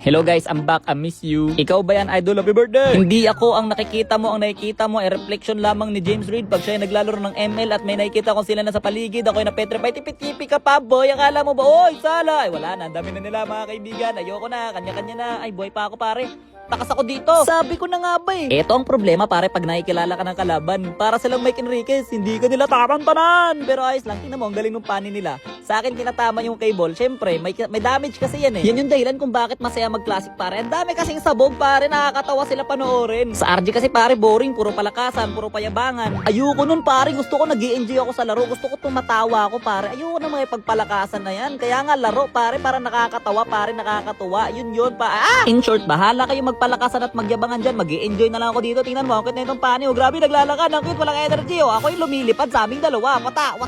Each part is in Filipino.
Hello guys, I'm back. I miss you. Ikaw ba yan, idol? Happy birthday! Hindi ako ang nakikita mo. Ang nakikita mo ay reflection lamang ni James Reid pag siya ay naglalaro ng ML at may nakikita kung sila nasa paligid. Ako ay na-petrify. Tipi-tipi ka pa, boy. Akala mo ba? Oy, sala! Ay, wala na. Ang dami na nila, mga kaibigan. Ayoko na. Kanya-kanya na. Ay, buhay pa ako, pare. Takas ako dito. Sabi ko na nga ba eh. Ito ang problema pare pag nakikilala ka ng kalaban. Para silang Mike Enriquez, hindi ka nila tarantanan. Pero ayos lang, tingnan mo, ang galing ng panin nila. Sa akin tinatama yung cable. Syempre, may damage kasi yan eh. Yan yung dahilan kung bakit masaya mag-classic pare. Ang dami kasing sabog pare, nakakatawa sila panoorin. Sa RG kasi pare, boring, puro palakasan, puro payabangan. Ayoko nun pare, gusto ko nag-i-enjoy ako sa laro. Gusto ko tumatawa ako pare. Ayoko na mga pagpalakasan na yan. Kaya nga laro pare, para nakakatawa pare, nakakatuwa. Yun pa. In short, bahala kayo magpalakasan at magyabangan dyan. Mag-i-enjoy na lang ako dito. Tingnan mo, ang cute na itong pani. Grabe, naglalakad. Ang cute, walang energy. Ako yung lumilipad sa aming dalawa. Wata.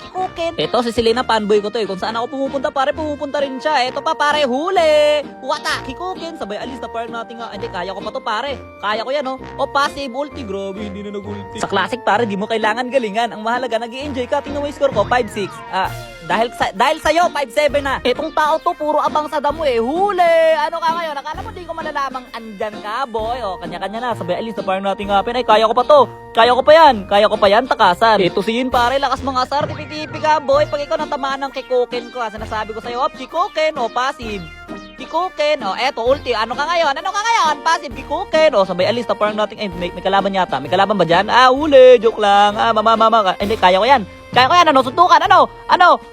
Kikukin. Ito, si Selena, fanboy ko to eh. Kung saan ako pumupunta, pare, pumupunta rin siya. Ito pa, pare, huli. Wata, kikukin. Sabay, alis na parang natin nga. Hindi, kaya ko pa to, pare. Kaya ko yan, oh. O, passive ulti. Grabe, hindi na nag-ulti. Sa classic, pare, di mo kailangan galingan. Ang mahalaga, nag-i-enjoy ka. Tingnan mo yung score ko, 5-6. Dahil sa'yo, 5-7 na. Etong tao to, puro abang sa damo eh. Huli! Ano ka ngayon? Akala mo di ko malalamang andyan ka, boy. O, kanya-kanya na. Sabay, alis na parang natin nga. Ay, kaya ko pa to. Kaya ko pa yan, takasan. Ito si Yin, pare. Lakas mga asar. Tipi-tipi ka, boy. Pag ikaw natamaan ng kikukin ko, sinasabi ko sa'yo, kikukin, o, passive. Kikukin, o, eto, ulti. Ano ka ngayon? Passive, kikukin. O, sabay, alis na parang natin. May kalaban yata. May kalaban ba dyan? Huli. Joke lang. Mama. Hindi, kaya ko yan. Suntukan,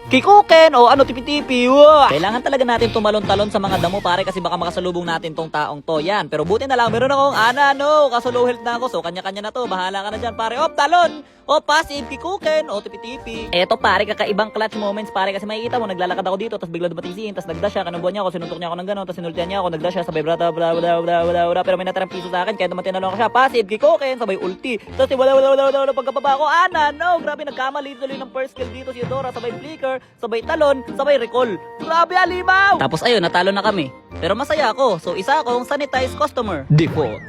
kikukin, o tipi-tipi, Kailangan talaga natin tumalon-talon sa mga damo, pare, kasi baka makasalubong natin tong taong to, yan. Pero buti na lang, meron akong, kaso low health na ako, so kanya-kanya na to, bahala ka na dyan, pare, talon, passive, kikukin, tipi-tipi. Eto, pare, kakaibang clutch moments, pare, kasi makikita mo, naglalakad ako dito, tapos bigla dumating si Ian, tapos nagdash siya, kanubuan niya ako, sinuntok niya ako ng gano'n, tapos sinultihan niya ako, nagdash siya, sabay, bla, pero may natarang piso sa akin, kaya dumating na lang ako siya, passive, kikukin, sabay, ulti, tapos wala, pagkababa ko, grabe, nagkamali tuloy ng first kill dito si Eudora, sabay flicker, sabay talon, sabay recall. Grabe, alimaw! Tapos ayun, natalo na kami. Pero masaya ako, so isa akong sanitized customer. Default.